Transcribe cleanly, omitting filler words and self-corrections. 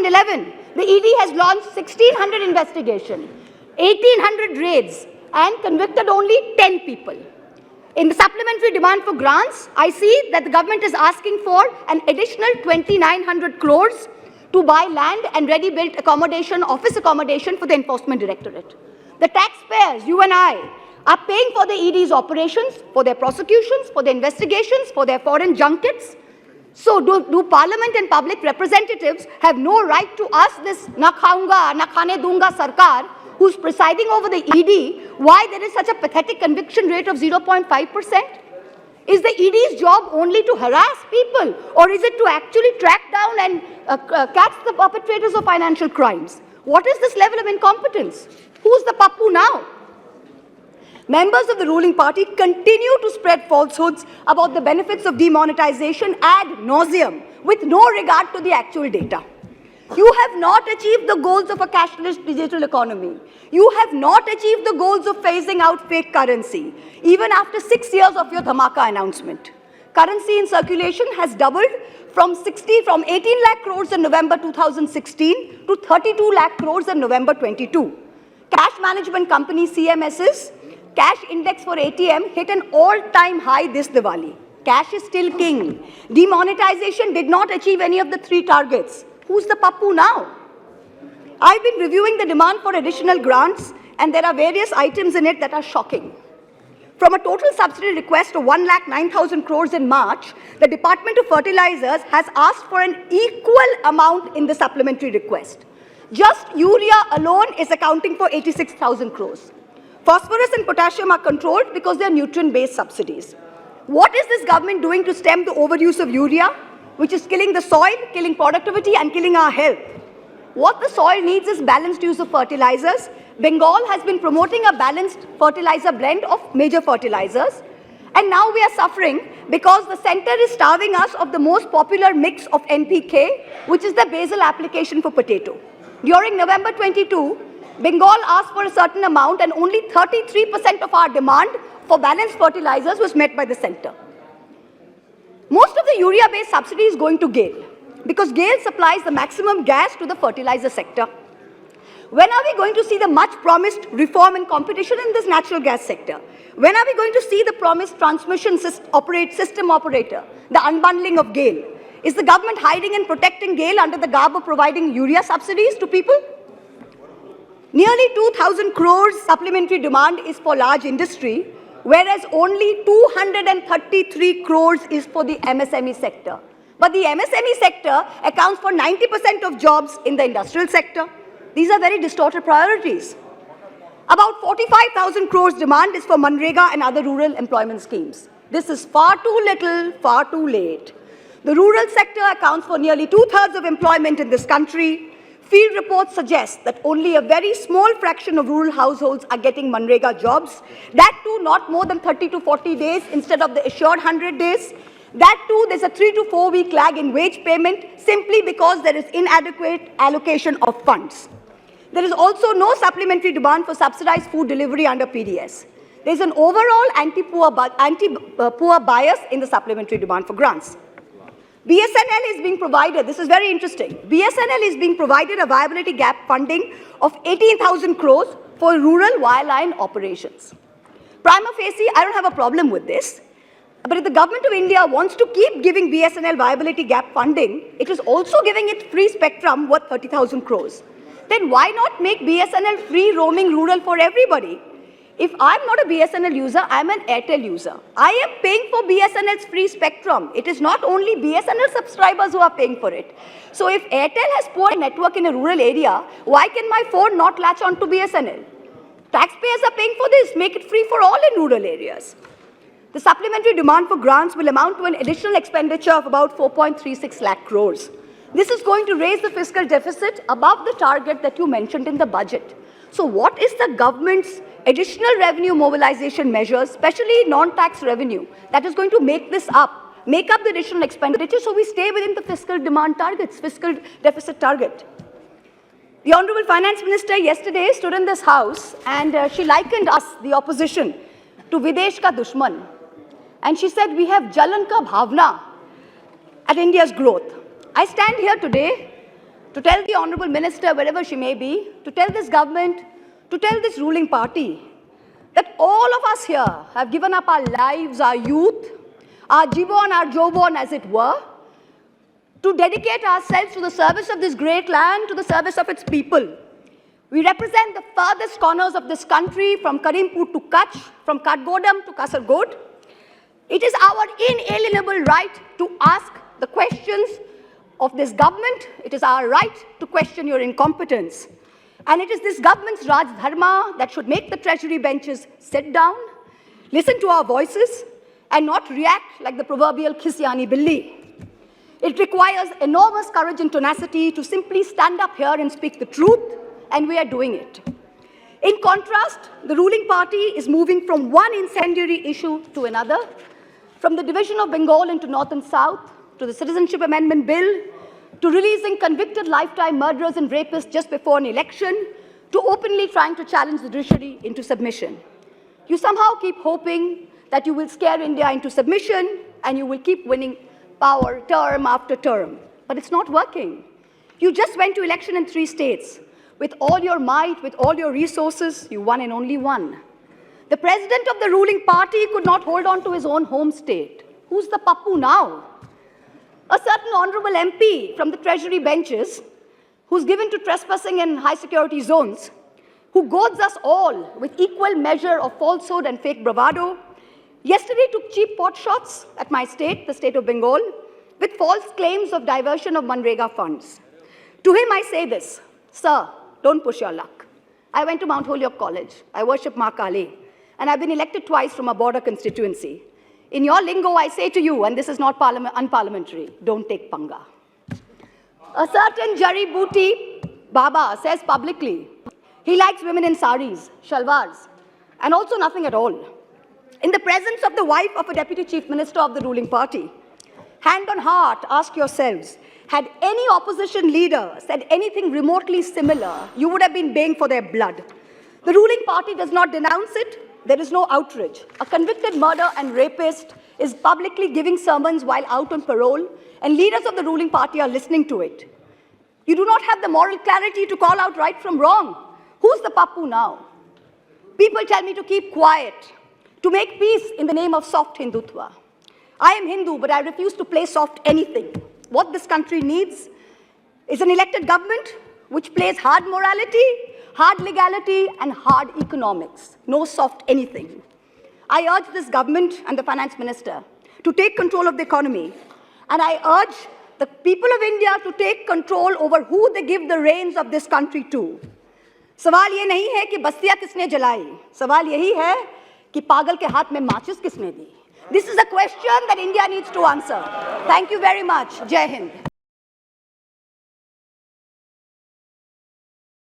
2011, the ED has launched 1,600 investigations, 1,800 raids, and convicted only 10 people. In the supplementary demand for grants, I see that the government is asking for an additional 2,900 crores to buy land and ready-built accommodation, office accommodation for the Enforcement Directorate. The taxpayers, you and I, are paying for the ED's operations, for their prosecutions, for their investigations, for their foreign junkets. So do Parliament and public representatives have no right to ask this na khaunga, na khane dunga sarkar, who's presiding over the ED, why there is such a pathetic conviction rate of 0.5%? Is the ED's job only to harass people, or is it to actually track down and catch the perpetrators of financial crimes? What is this level of incompetence? Who's the pappu now? Members of the ruling party continue to spread falsehoods about the benefits of demonetization ad nauseum with no regard to the actual data. You have not achieved the goals of a cashless digital economy. You have not achieved the goals of phasing out fake currency, even after 6 years of your dhamaka announcement. Currency in circulation has doubled from 18 lakh crores in November 2016 to 32 lakh crores in November 22. Cash management company CMS's cash index for ATM hit an all-time high this Diwali. Cash is still king. Demonetization did not achieve any of the 3 targets. Who's the pappu now? I've been reviewing the demand for additional grants, and there are various items in it that are shocking. From a total subsidy request of 1,09,000 crores in March, the Department of Fertilizers has asked for an equal amount in the supplementary request. Just urea alone is accounting for 86,000 crores. Phosphorus and potassium are controlled because they are nutrient-based subsidies. What is this government doing to stem the overuse of urea, which is killing the soil, killing productivity, and killing our health? What the soil needs is balanced use of fertilizers. Bengal has been promoting a balanced fertilizer blend of major fertilizers. And now we are suffering because the center is starving us of the most popular mix of NPK, which is the basal application for potato. During November 22, Bengal asked for a certain amount, and only 33% of our demand for balanced fertilizers was met by the center. Most of the urea-based subsidy is going to GAIL, because GAIL supplies the maximum gas to the fertilizer sector. When are we going to see the much-promised reform and competition in this natural gas sector? When are we going to see the promised transmission system operator, the unbundling of GAIL? Is the government hiding and protecting GAIL under the garb of providing urea subsidies to people? Nearly 2,000 crores supplementary demand is for large industry, whereas only 233 crores is for the MSME sector. But the MSME sector accounts for 90% of jobs in the industrial sector. These are very distorted priorities. About 45,000 crores demand is for Manrega and other rural employment schemes. This is far too little, far too late. The rural sector accounts for nearly 2/3 of employment in this country. Field reports suggest that only a very small fraction of rural households are getting Manrega jobs. That too not more than 30 to 40 days instead of the assured 100 days. That too, there's a 3 to 4 week lag in wage payment simply because there is inadequate allocation of funds. There is also no supplementary demand for subsidized food delivery under PDS. There's an overall anti-poor bias in the supplementary demand for grants. BSNL is being provided, this is very interesting, BSNL is being provided a viability gap funding of 18,000 crores for rural wireline operations. Prima facie, I don't have a problem with this. But if the government of India wants to keep giving BSNL viability gap funding, it is also giving it free spectrum worth 30,000 crores. Then why not make BSNL free roaming rural for everybody? If I'm not a BSNL user, I'm an Airtel user. I am paying for BSNL's free spectrum. It is not only BSNL subscribers who are paying for it. So if Airtel has poor network in a rural area, why can my phone not latch on to BSNL? Taxpayers are paying for this. Make it free for all in rural areas. The supplementary demand for grants will amount to an additional expenditure of about 4.36 lakh crores. This is going to raise the fiscal deficit above the target that you mentioned in the budget. So what is the government's additional revenue mobilization measures, especially non-tax revenue, that is going to make this up, make up the additional expenditure so we stay within the fiscal demand targets, fiscal deficit target? The Honorable Finance Minister yesterday stood in this house and she likened us, the opposition, to Videsh ka dushman. And she said, we have Jalan ka bhavna at India's growth. I stand here today to tell the Honorable Minister, wherever she may be, to tell this government, to tell this ruling party, that all of us here have given up our lives, our youth, our jibon, our jobon, as it were, to dedicate ourselves to the service of this great land, to the service of its people. We represent the farthest corners of this country, from Karimpur to Kutch, from Katgodam to Kasargod. It is our inalienable right to ask the questions of this government. It is our right to question your incompetence. And it is this government's Raj Dharma that should make the treasury benches sit down, listen to our voices, and not react like the proverbial Khisyani Billi. It requires enormous courage and tenacity to simply stand up here and speak the truth, and we are doing it. In contrast, the ruling party is moving from one incendiary issue to another, from the division of Bengal into North and South, to the Citizenship Amendment Bill, to releasing convicted lifetime murderers and rapists just before an election, to openly trying to challenge the judiciary into submission. You somehow keep hoping that you will scare India into submission and you will keep winning power term after term. But it's not working. You just went to election in 3 states. With all your might, with all your resources, you won in only one. The president of the ruling party could not hold on to his own home state. Who's the pappu now? A certain honorable MP from the treasury benches, who's given to trespassing in high security zones, who goads us all with equal measure of falsehood and fake bravado, yesterday took cheap pot shots at my state, the state of Bengal, with false claims of diversion of Manrega funds. To him I say this: sir, don't push your luck. I went to Mount Holyoke College. I worship Ma Kali. And I've been elected twice from a border constituency. In your lingo, I say to you, and this is not unparliamentary, don't take panga. A certain Jari Booty Baba says publicly, he likes women in saris, shalwars, and also nothing at all. In the presence of the wife of a deputy chief minister of the ruling party, hand on heart, ask yourselves, had any opposition leader said anything remotely similar, you would have been baying for their blood. The ruling party does not denounce it. There is no outrage. A convicted murderer and rapist is publicly giving sermons while out on parole, and leaders of the ruling party are listening to it. You do not have the moral clarity to call out right from wrong. Who's the pappu now? People tell me to keep quiet, to make peace in the name of soft Hindutva. I am Hindu, but I refuse to play soft anything. What this country needs is an elected government which plays hard morality, hard legality, and hard economics. No soft anything. I urge this government and the finance minister to take control of the economy. And I urge the people of India to take control over who they give the reins of this country to. सवाल ये नहीं है कि बस्तियां किसने जलाई. सवाल यही है कि पागल के हाथ में माचिस किसने दी. This is a question that India needs to answer. Thank you very much. Jai Hind.